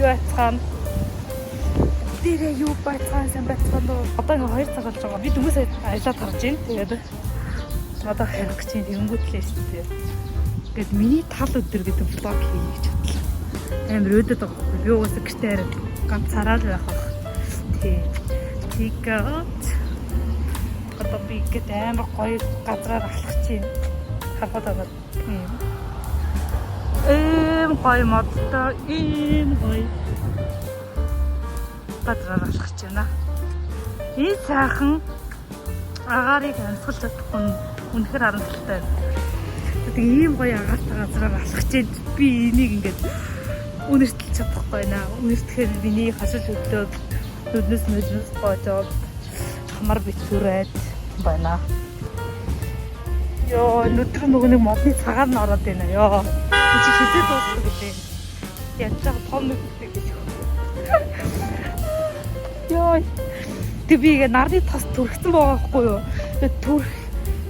байцгаана. Тэрэ юу байцгаана сан байцгаана. Одоо ингээ 2 цаг болж байгаа. Би дөнгөс ажиллаад гарч ийн. Тэгээд одоо харих гэж тэнгүүтлээ шүү дээ. Ингээд миний тал өдөр гэдэг влог хийе гэж бодлоо. Амар өөдөд байгаа байхгүй. Би угаасаа гэртээ хараад ганцаараа л байх байх. Тэгээд одоо би ингээд амар гоё газраар алхах чинь харахад байгаа юм. Гоё модтой гоё газраар алхах чинь байна. Энэ сайхан агаарыг амьсгалж чадахгүй нь үнэхээр харамсалтай. Тэгээд ийм гоё агаартай газраар алхах чинь би энийг ингээд үнэртэлж чадахгүй байна. Үнэртэхээр миний хашиж өдлөөд нүднэс гоожоод хамар битүүрээд байна. Йоо, нүдэр нөгөө нэг модны цагаар нь ороод байна ёо. Чи хизээ дуусах гэлээ. Яаж ч том нүдтэй гэж. Йоо. Тэг би ингээ нарны тас түрхсэн байгаа байхгүй юу?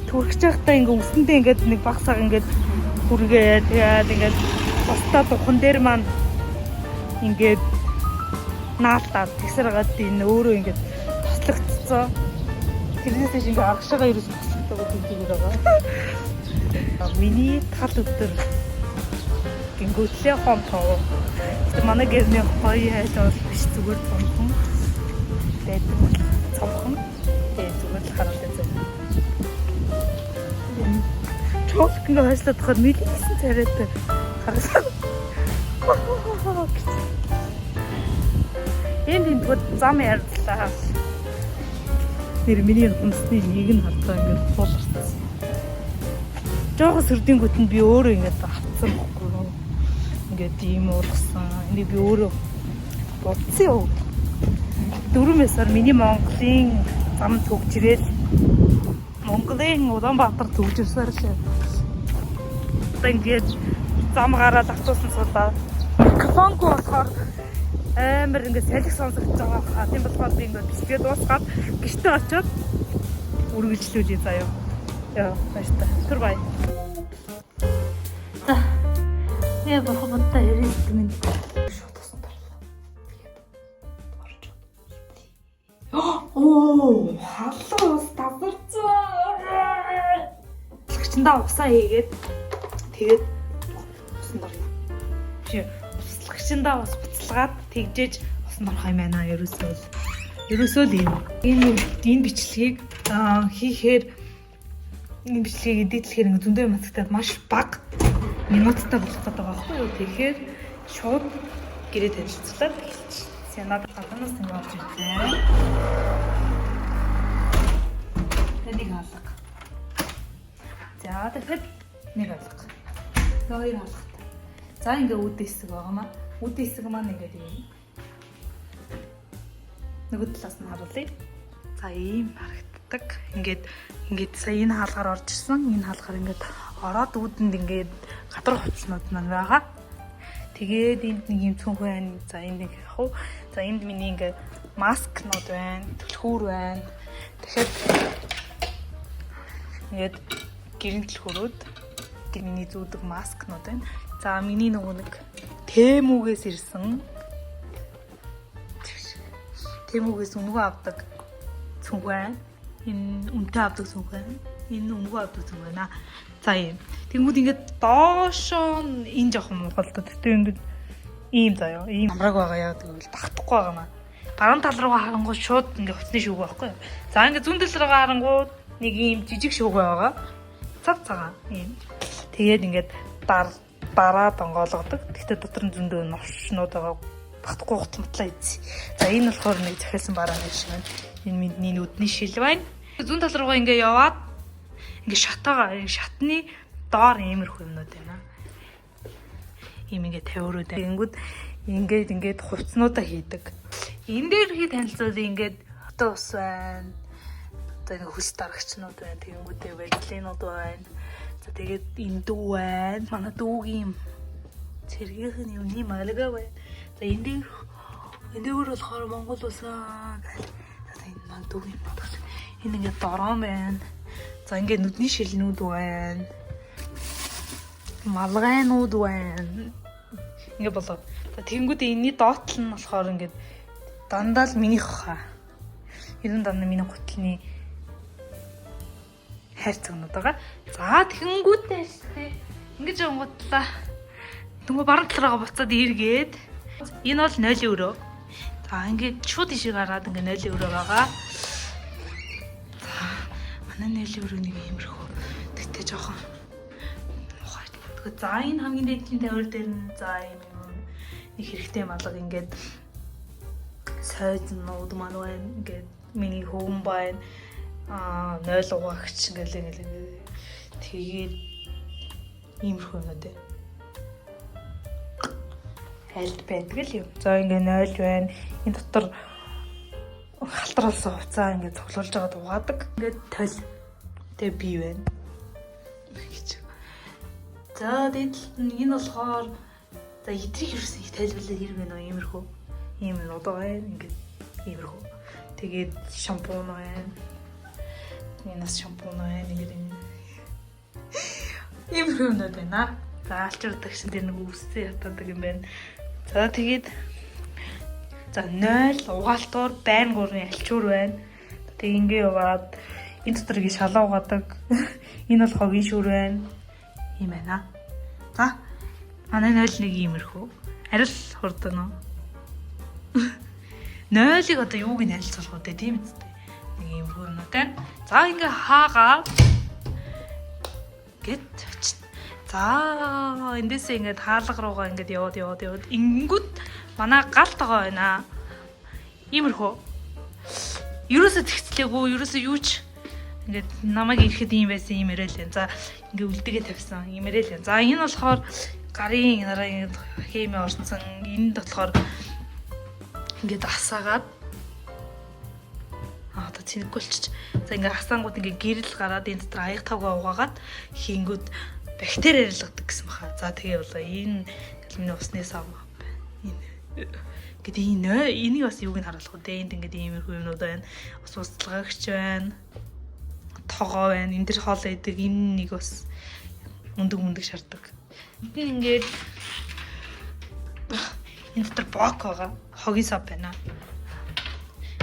Түрхэж байхдаа ингээ үсэндээ ингээ нэг багсаг ингээ хүргээ тэгээд ингээ бостаа духан дээр маань ингээ наалтаад тэгсэргээд энэ өөрөө ингээ тослогдсон. Тэрнээсээ ингээ аргашаага ерөөс тослогддог гэдэг байгаа. Миний тал өдөр гингүүтлээ хомтоо. Тэг манай гэрний гоё хайлт биш зүгээр цомхон. Тэгээд цомхон. Тэгээд зүгээр л хараад байна. Чолк ингээ хайслаад хахад мэлийсэн царайтай харасан. Энд бүгд зам ярьлаа. Тэр миний хүнсний нэг нь хатаа ингээд тулгарсан. Жохо сөрдингүүт нь би өөрөө ингээд хатсан бохгүй юу. Ингээд ийм уурсан. Энийг би өөрөө бодсон юу. 4 мясаар миний Монголын зам төгжрээд Монголын Улаанбаатар төгжирсээр шээ. Одоо ингээд зам гараад автуусан суулаа. Микрофонгүй болохоор амар ингээд салхи сонсогдож байгаа. Тийм болохоор би ингээд бисгээ дуусгаад гэртээ очиод үргэлжлүүлье заяа. Яа, баяртай. Түр бай. За. Я бохомтой хэрэгт минь шууд тосон тарлаа. Оо, халуус таварцаа. Лагчандаа усаа хийгээд тэгээд усан дарлаа. Чи лагчандаа ус буцалгаад тэгжээж усан дорох юм байна ерөөсөө л юм. Энэ бичлэгийг хийхээр энэ бичлэгийг эдитлэхээр ингээ зөндөө юм хацагдаад маш бага минуттай болох гэдэг байгаа байхгүй юу. Тэгэхээр шууд гэрээ танилцуулаад эхэлчихсэн. Надад гаднаас нэг орж ирлээ. Тэнийг алга. За тэгэхэд нэг алга. Хоёр алгатай. За ингээ үүд хэсэг байгаа маа. Үүд хэсэг маань ингээд юм. Нөгөө талаас нь харуулъя. За ийм харагддаг. Ингээд сая энэ хаалгаар орж ирсэн. Энэ хаалгаар ингээд ороод үүдэнд ингээд гадар хувцснууд маань байгаа. Тэгээд энд нэг юм цүнх байна. За энд нэг яах вэ? За энд миний ингээд маскнууд байна. Түлхүүр байна. Тэгэхээр ингээд гэрийн түлхүүрүүд миний зүүдэг маскнууд байна. За миний нөгөө нэг Тэмүүгээс ирсэн. Тэмүүгээс өнгөө авдаг цүнх байна. Энэ үнэтэй авдаг цүнх байна. Энэ өнгөө авдаг цүнх байна. За юм. Тэнгүүд ингээд доошоо энэ жоохон муулдаг. Тэгтээ ингээд ийм заяа. Ийм амраг байгаа яа гэвэл багтахгүй байгаа маа. Баруун тал руугаа харангуй шууд ингээд хувцсны шүүг байхгүй. За ингээд зүүн тал руугаа харангуй нэг ийм жижиг шүүг байгаа. Цав цагаан ийм. Тэгээд ингээд дараа донгоолгодог. Тэгтээ дотор нь зөндөө новшнууд байгаа. Багтахгүй гутамтлаа ийц. За энэ болохоор нэг захиалсан бараа нэг шиг байна. Энэ миний нүдний шил байна. Зүүн тал руугаа ингээд яваад ингээд шатны доор иймэрхүү юмнууд байна. Ийм ингээд тавиурууд байна. Ингээд хувцснуудаа хийдэг. Энэ дээр хий танилцуулъя ингээд хотоо ус байна. Одоо нэг хөс дарагчнууд байна. Тэгэнгүүтээ вэжлинууд байна. За тэгээд энэ дүү байна. Манай дүүгийн цэргийнхэн юмны малга байна. За энэ дээр болохоор Монгол усаа гэл. За энэ маань дүүгийн бодгол. Энэ ингээд дорон байна. За ингээд нүдний шилнүүд байна. Малгайнууд байна. Ингээ болоо. Тэгэнгүүтээ энэний доотлол нь болохоор ингээд дандаа л минийх хаа. Энэ дандаа миний гутлын хайрцагнууд байгаа. За тэгэнгүүтээ штэ ингэж онгодлаа. Тэнгүү баруун талраагаа буцаад эргээд энэ бол 0 өрөө. За ингээд шууд ишиг гараад ингээд 0 өрөө байгаа. За манай 0 өрөөний иймэрхүү. Тэгтээ жоохон ухаад. За энэ хамгийн дээдлийн тавир дээр нь за юм нэг хэрэгтэй малга ингээд сойзнууд маань байна. Ингээд миний хөвөн байна. 0 угаагч ингээл тэгээд иймэрхүү юм даа. Айлд байдаг л юм. За ингээ 0 байна. Энэ дотор халтруулсан хувцас ингээ цоглуулж байгаа дугаадаг. Ингээ тол. Тэгээ би байна. За тэгээд энэ болохоор за идрийг юусэн тайлбарлаад хэрэг байна уу иймэрхүү. Ийм нууд байна. Ингээ иймэрхүү. Тэгээд шампунь байна. Энэс шампунь байна. Иймэрхүү нууд байна. За алчирдаг шин тэр нэг үсээ ятаадаг юм байна. За тэгээд за 0 угаалтуур байн гурны альчуур байна. Тэг ингээ яваад энэ дотор ингэ шалаа угаадаг. Энэ бол хогийн шүүр байна. Ийм байна. За манай 0 нэг иймэрхүү. Арил хурдан уу. 0-ыг одоо юуг нь харилцуулах вэ тийм үстэй. Нэг иймэрхүү юмтай. За ингээ хаагаа гэт за эндээсээ ингээд хаалга руугаа ингээд яваад ингэнгүүт манай галт байгаа байна. Иймэрхүү. Ерөөсө зэгцлээгүй, ерөөсө юу ч ингээд намайг ирэхэд ийм байсан юм яриалаа. За ингээд үлдэгээ тавьсан юм яриалаа. За энэ болохоор гарын нараа хэмээ орцсон. Энд болохоор ингээд асаагаад одоо цэнэггүүлчих. За ингээд асаангууд ингээд гэрэл гараад энэ дотор аяг тавгаа угаагаад хийнгүүд бактери арилгадаг гэсэн баха. За тэгээ болоо энэ миний усны сав байна. Гэт энийг бас юуг нь харуулах вэ? Энд ингээд иймэрхүү юмнууд байна. Ус устлагч байна. Тогоо байна. Энд дэр хоол идэг. Энэ нэг бас өндөг шаарддаг. Энд ингээд энэ дотор бок байгаа. Хогийн сав байна.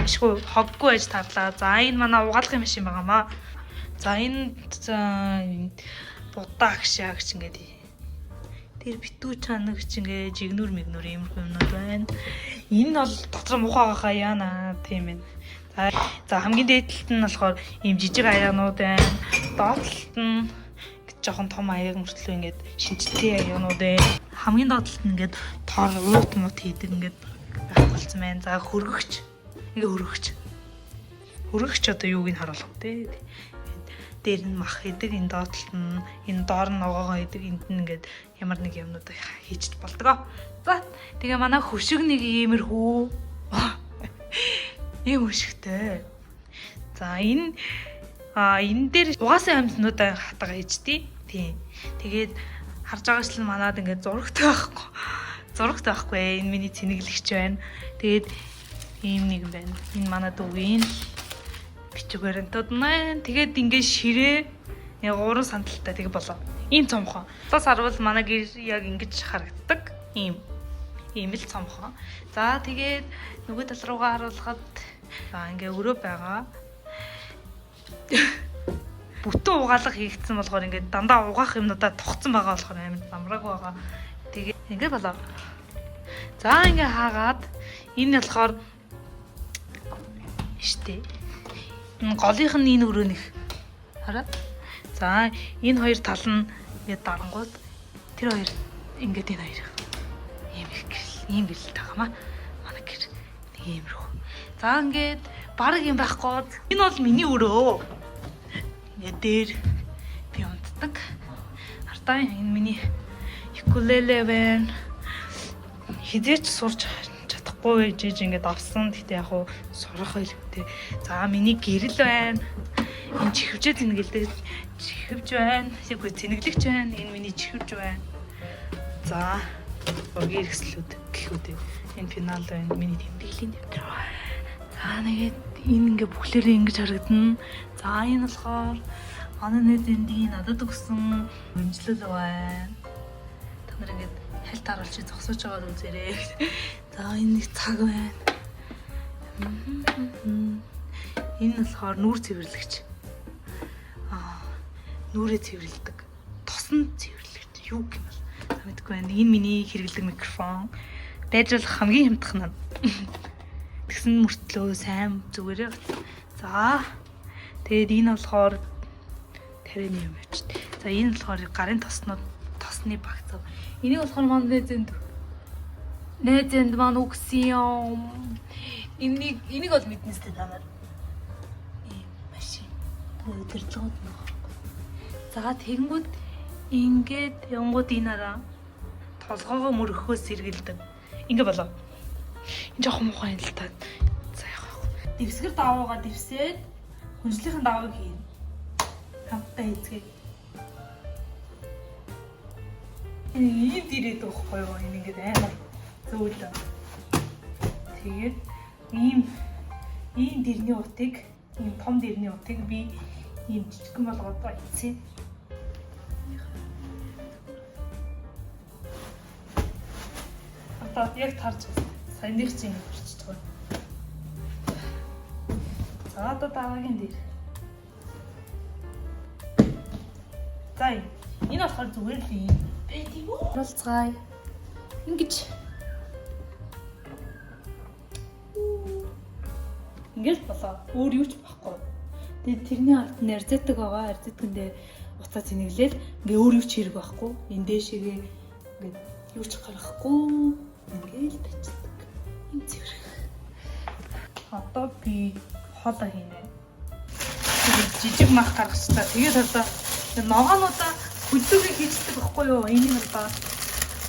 Ишгүй хоггүй аж тарлаа. За энэ манай угаалгын машин байгаамаа. За энэ будаа агшаагч ингээд тэр битүү чанагч ингээд жигнүр мигнүр иймэрхүү юмнууд байна. Энэ бол дотор мухаагахаа яана тийм ээ. За хамгийн дээдлэлт нь болохоор ийм жижиг аяанууд байна. Доотлолт нь жоохон том аяг мөртлөө ингээд шинжтэй аяанууд байна. Хамгийн доотлолт нь ингээд тор уут мут хийдэг ингээд байх болсон байна. За хөргөгч. Ингээ хөргөгч одоо юуг нь харуулах вэ? Дээр нь мах идэг, энэ доотлолт нь энэ доор нь ногоогоо идэг, энд нь ингээд ямар нэг юмнууд хийж болдог. За тэгээ манай хөшиг нэг иймэрхүү ийм хөшигтэй. За энэ дээр угаасан амьтнууд хатгаа хийжтэй. Тийм. Тэгээд харж байгаа шил манад ингээд зурагтай байхгүй. Зурагтай байхгүй. Энэ миний цэнэглэгч байна. Тэгээд ийм нэг юм байна. Энэ манад үгийн бичиг баримтууд маань тэгээд ингээд ширээ 3 санталтай тэг болоо. Ийм цомхон. Тас харвал манай гэр яг ингэж харагддаг. Ийм л цомхон. За тэгээд нөгөө тал руугаа харуулхад за ингээ өрөө байгаа. Бүтэн угаалга хийгдсэн болохоор ингээд дандаа угаах юмнуудаа тогтсон байгаа болохоор амар замраг байгаа. Тэгээд ингээ болоо. За ингээ хаагаад энэ болохоор штэ. Голынх нь энэ өрөөнийх. Хараа. За энэ хоёр тал нь ингээд дарангууд тэр хоёр ингээд энэ хоёр ийм бэл тагаамаа. Манай гэр нэг иймэрхүү. За ингээд баг юм байхгүй. Энэ бол миний өрөө. Ингээд дээр би унтдаг. Артаа энэ миний укулеле байна. Хизээч сурч чадахгүй жиж ингээд авсан. Гэтэ яг хуу сурах хэлбэтэй. За миний гэрэл байна. Энэ чихвжээ зэнгэлдэг чихвж байна. Тэгвэл зэнэглэгч байна. Энэ миний чихвж байна. За ургийн хэрэгслүүд гэхүүд энэ финал байна. Миний тэмдэглэлийн тэмдэг. За нэгэд энэ ингээ бүхлээрээ ингэж харагдана. За энэ болохоор манай нэдэндийн надад өгсөн хэмжлэл байна. Та нар ингээд хальт харуулж зогсож байгаа үзээрэй. За энэ нэг цаг байна. Энэ болохоор нүүр цэвэрлэгч. Нүрээ цэвэрлэдэг. Тосон цэвэрлэгч юу гэмэл. Мэдгүй байна. Энэ миний хэрэглэдэг микрофон. Байжуулах хамгийн хямдхан нь. Тэгсэн мөртлөө сайн зүгээрээ. За. Тэгээд энэ болохоор тарианы юм байж. За энэ болохоор гарын тосны багц. Энийг болохоор манай найзэнд маань өгсөн юм. Энийг бол мэднэ сте танаар. Машин. Өдөрлөгөд нөх. За тэгэнгүүт ингээд янгууд инараа толгоогоо мөрөхөөс сэргэлдэг. Ингээ болоо. Энэ жоохон муухай юм л та. За яах вэ? Дэвсгэр даваагаа дэвсээд хүнжлийнхэн давааг хийн. Хамтдаа эзгээ. Энэ ийм дирээд байхгүй юу? Энэ ингээд амар зөөлөө. Тэгээд ийм дэрний утыг, ийм том дэрний утыг би ийм жижигхэн болгоод байцсан. Одоо яг тарж саяных чинь болчихж байгаа. За одоо дараагийн дээр. За энэ болохоор зүгээр л юм. Байт юм уу? Болцгаая. Ингэж болоо. Өөр юу ч байхгүй. Тэгээд тэрний ард нь арзатдаг байгаа. Арзаткандээ уцаа цэнэглээл ингээ өөр юу ч хэрэг байхгүй. Энэ дэшегээ ингээ юу ч гарахгүй. Ингээл бачдаг. Им цэвэрх. Одоо би хоолоо хийнэ. Жижиг мах гаргачлаа. Тэгээд одоо ногоонуудаа хөлдөгөө хийждэг байхгүй юу? Энийг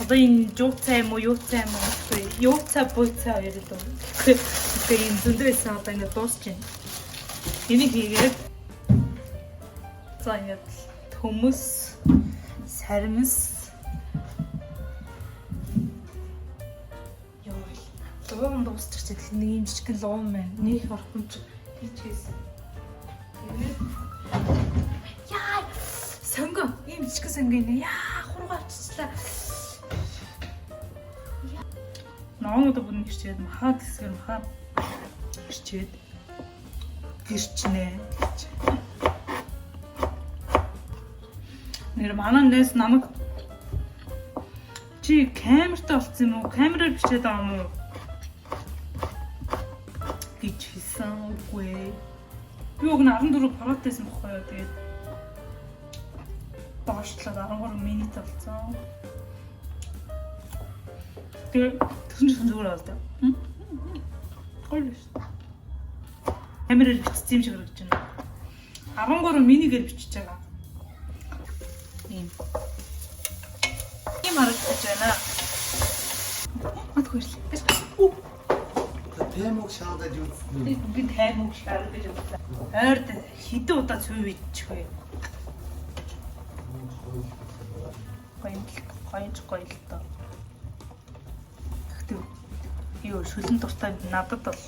одоо энэ жуу цай юм уу, юу цай юм уу? Юу цай, буу цай хоёр л үү. Тэгэхээр энэ зөндрөөсөн одоо ингэ дуусч байна. Энийг хийгээд за ингэ төмөс, саримс луун дуусчих чинь нэг юм жижигхэн луун байна. Нэг орхомж тийчээс. Яа! Сөнгө ийм жижигхэн сөнгө нэ. Яа, хурга авчихлаа. Наонууд бүгд гэрчээд махаа гэсгэр махаа гэрчээд гэрчнэ. Нэр манай нэс намайг чи камертай болсон юм уу? Камераар бичээд байгаа юм уу? гэж хэлсэн үгүй. Би уг нь 14 паротайсан бохгүй юу. Тэгээд доошлоод 13 минут болсон. Тэгээд тэгсэн чинь зүгээр болоо. Гоё шүү. Камераар бичсэн юм шиг харагдаж байна. 13 минигээр бичиж байгаа. Ийм харагдаж байна. Мат хөрл. Тэмэг шаардаж үзсэн. Би таймог шаардаж үзсэн. Ойрд хэдэн удаа цөв идчих вэ? Гоё л тоо. Гэхдээ юу шүлэн дуртай надад бол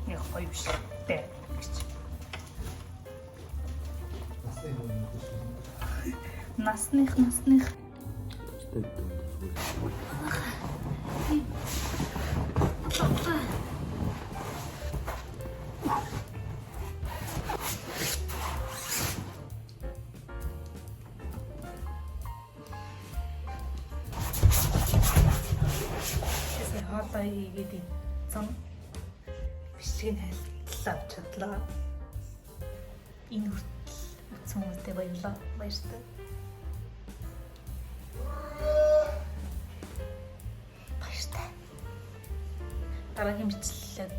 яг гоё биш дээ гэж. Насных. Хоолой хийгээд зам бишгийг хайлтлаа чадлаа. Энэ хүртэл утсан хүмүүстэй баярлалаа. Баяртай. Дараагийн бичлэлээ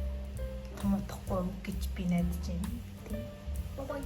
том утахгүй гэж би найдаж байна. Тийм. Бай бай.